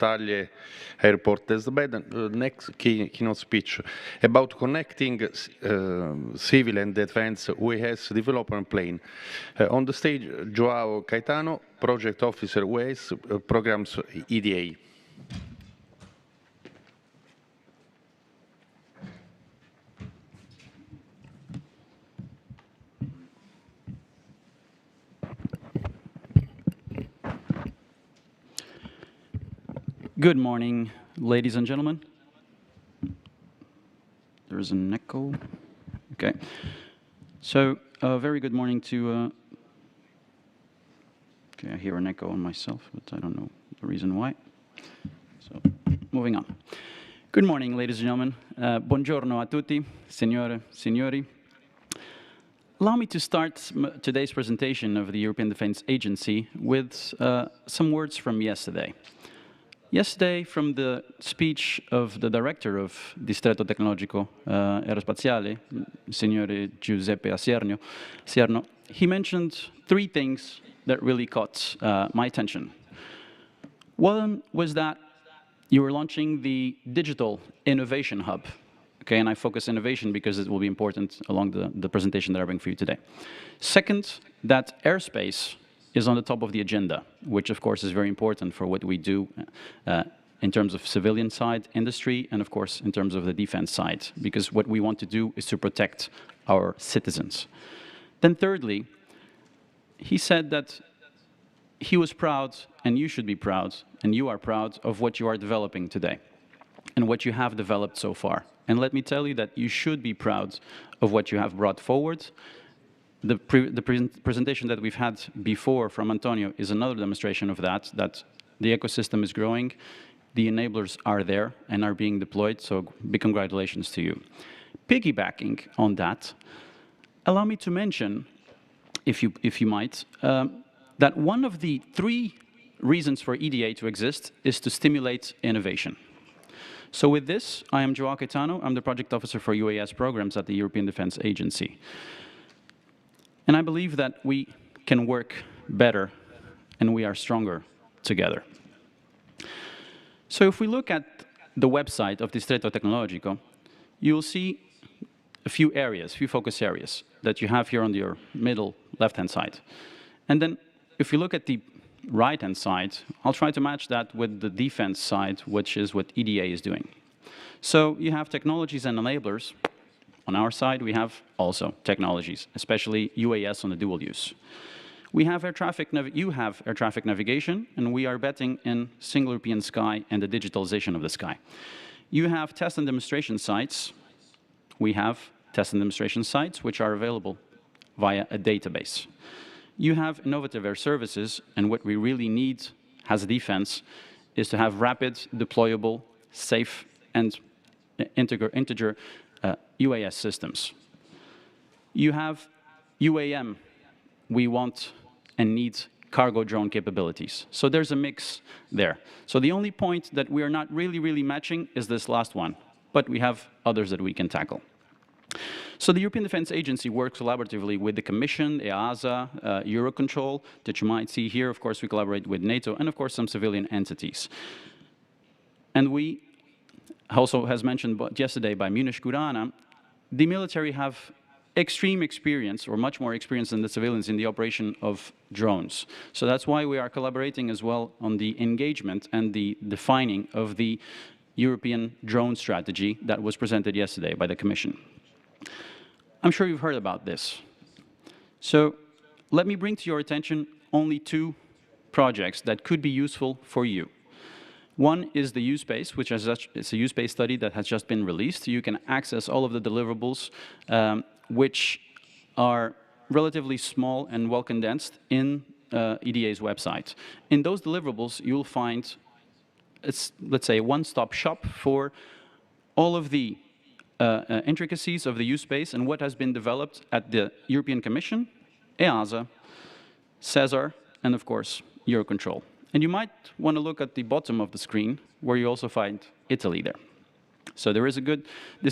Taglie Airport testbed, next keynote speech about connecting civil and defense UAS development plane. On the stage, Joao Caetano, Project Officer UAS, Programs EDA. Good morning, ladies and gentlemen. There is an echo. Okay. So, very good morning to... okay, I hear an echo on myself, but I don't know the reason why. So, moving on. Good morning, ladies and gentlemen. Buongiorno a tutti, signore, signori. Allow me to start today's presentation of the European Defence Agency with some words from yesterday. Yesterday, from the speech of the director of Distretto Tecnologico Aerospaziale, Signore Giuseppe Cierno, he mentioned three things that really caught my attention. One was that you were launching the Digital Innovation Hub. Okay, and I focus innovation because it will be important along the presentation that I bring for you today. Second, that airspace is on the top of the agenda, which of course is very important for what we do in terms of civilian side industry and of course in terms of the defense side, because what we want to do is to protect our citizens. Then thirdly, he said that he was proud, and you should be proud, and you are proud of what you are developing today and what you have developed so far. And let me tell you that you should be proud of what you have brought forward. The presentation that we've had before from Antonio is another demonstration of that the ecosystem is growing, the enablers are there and are being deployed, so big congratulations to you. Piggybacking on that, allow me to mention, if you might, that one of the three reasons for EDA to exist is to stimulate innovation. So with this, I am Joao Caetano, I'm the Project Officer for UAS programs at the European Defence Agency. And I believe that we can work better and we are stronger together. So if we look at the website of Distretto Tecnologico, you will see a few areas, few focus areas that you have here on your middle left-hand side. And then if you look at the right-hand side, I'll try to match that with the defense side, which is what EDA is doing. So you have technologies and enablers. On our side, we have also technologies, especially UAS on the dual use. We have you have air traffic navigation, and we are betting in single European sky and the digitalization of the sky. You have test and demonstration sites. We have test and demonstration sites, which are available via a database. You have innovative air services, and what we really need as a defense is to have rapid, deployable, safe, and integer UAS systems. You have UAM. We want and need cargo drone capabilities. So there's a mix there. So the only point that we are not really matching is this last one, but we have others that we can tackle. So the European Defence Agency works collaboratively with the Commission, EASA, Eurocontrol, that you might see here. Of course, we collaborate with NATO and, of course, some civilian entities. And we, also as mentioned yesterday by Munish Kurana, the military have extreme experience, or much more experience than the civilians, in the operation of drones. So that's why we are collaborating as well on the engagement and the defining of the European drone strategy that was presented yesterday by the Commission. I'm sure you've heard about this. So let me bring to your attention only two projects that could be useful for you. One is the U-Space, which is it's a U-Space study that has just been released. You can access all of the deliverables, which are relatively small and well condensed in EDA's website. In those deliverables, you'll find, let's say, a one-stop shop for all of the intricacies of the U-Space and what has been developed at the European Commission, EASA, CESAR, and of course, Eurocontrol. And you might want to look at the bottom of the screen, where you also find Italy there. So this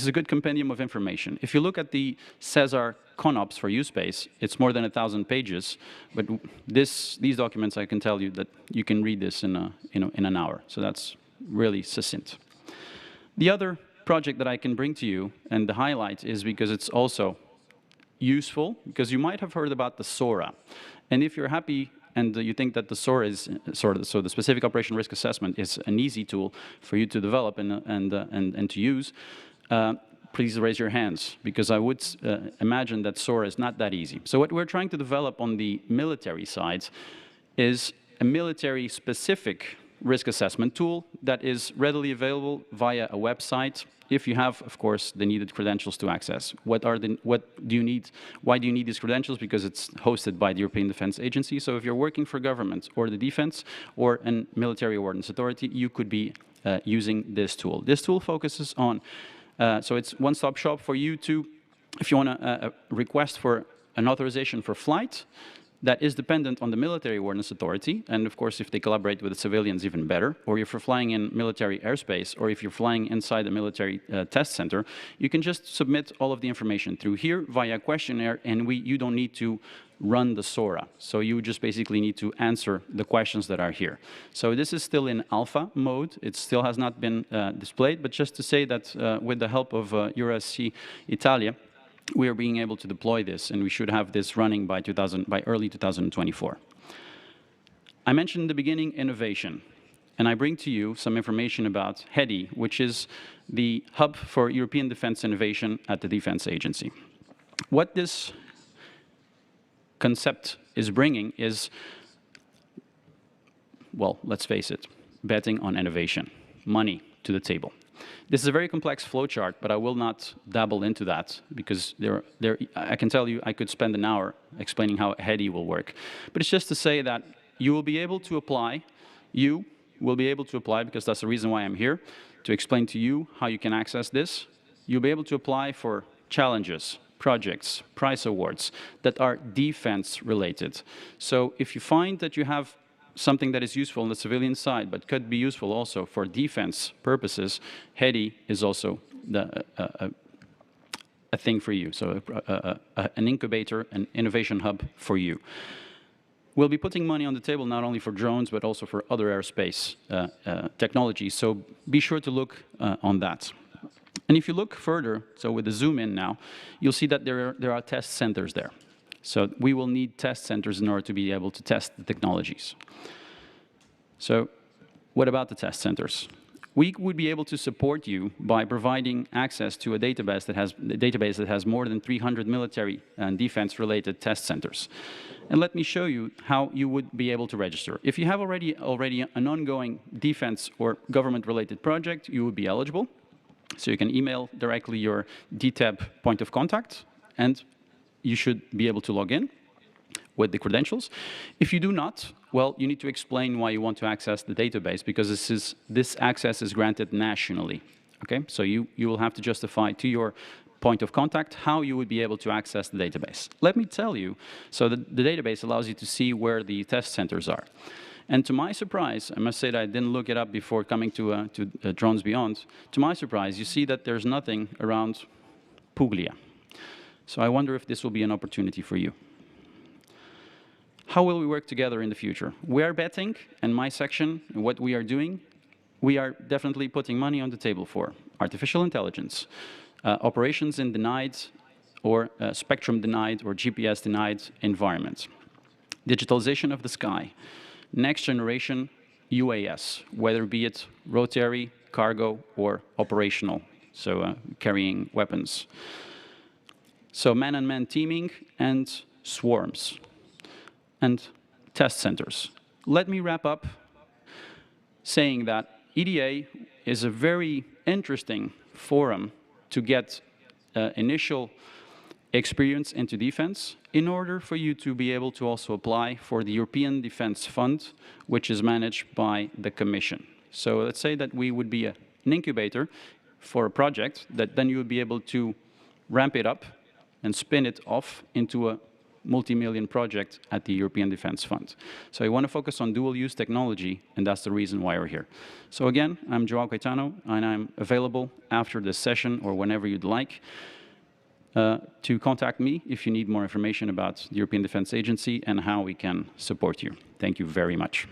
is a good compendium of information. If you look at the CESAR ConOps for USpace, it's more than 1,000 pages, but these documents, I can tell you that you can read this in an hour. So that's really succinct. The other project that I can bring to you, and the highlight is because it's also useful, because you might have heard about the SORA. And if you're happy and you think that the SORA is so the Specific Operation Risk Assessment is an easy tool for you to develop and to use, please raise your hands, because I would imagine that SORA is not that easy. So what we're trying to develop on the military side is a military-specific risk assessment tool that is readily available via a website, if you have, of course, the needed credentials to access. What do you need? Why do you need these credentials? Because it's hosted by the European Defence Agency. So if you're working for government or the defense or a military ordnance authority, you could be using this tool. This tool focuses on, so it's one-stop shop for you to, if you want a request for an authorization for flight, that is dependent on the military ordnance authority, and of course if they collaborate with the civilians, even better, or if you're flying in military airspace, or if you're flying inside a military test center, you can just submit all of the information through here via questionnaire, and you don't need to run the SORA. So you just basically need to answer the questions that are here. So this is still in alpha mode. It still has not been displayed, but just to say that with the help of UAS Italia, we are being able to deploy this, and we should have this running by early 2024. I mentioned in the beginning innovation, and I bring to you some information about HEDI, which is the hub for European defense innovation at the Defense Agency. What this concept is bringing is, well, let's face it, betting on innovation, money to the table. This is a very complex flowchart, but I will not dabble into that, because I can tell you I could spend an hour explaining how HEDI will work. But it's just to say that you will be able to apply, because that's the reason why I'm here, to explain to you how you can access this. You'll be able to apply for challenges, projects, prize awards that are defense related. So if you find that you have something that is useful on the civilian side, but could be useful also for defense purposes, HEDI is also a thing for you, so an incubator, an innovation hub for you. We'll be putting money on the table not only for drones, but also for other aerospace technologies, so be sure to look on that. And if you look further, so with the zoom in now, you'll see that there are test centers there. So we will need test centers in order to be able to test the technologies. So what about the test centers? We would be able to support you by providing access to a database that has more than 300 military and defense-related test centers. And let me show you how you would be able to register. If you have already an ongoing defense or government-related project, you would be eligible. So you can email directly your DTAB point of contact, and you should be able to log in with the credentials. If you do not, well, you need to explain why you want to access the database, because this access is granted nationally. Okay, so you will have to justify to your point of contact how you would be able to access the database. Let me tell you, so the database allows you to see where the test centers are. And to my surprise, I must say that I didn't look it up before coming to Drones Beyond. To my surprise, you see that there's nothing around Puglia. So I wonder if this will be an opportunity for you. How will we work together in the future? We are betting, in my section, what we are doing, we are definitely putting money on the table for artificial intelligence, operations in denied or spectrum denied or GPS denied environments, digitalization of the sky, next generation UAS, whether be it rotary, cargo, or operational, so carrying weapons. So man-on-man teaming and swarms and test centers. Let me wrap up saying that EDA is a very interesting forum to get initial experience into defense in order for you to be able to also apply for the European Defense Fund, which is managed by the Commission. So let's say that we would be an incubator for a project that then you would be able to ramp it up and spin it off into a multi-million project at the European Defence Fund. So I want to focus on dual-use technology, and that's the reason why we're here. So again, I'm Joao Caetano, and I'm available after this session or whenever you'd like to contact me if you need more information about the European Defence Agency and how we can support you. Thank you very much.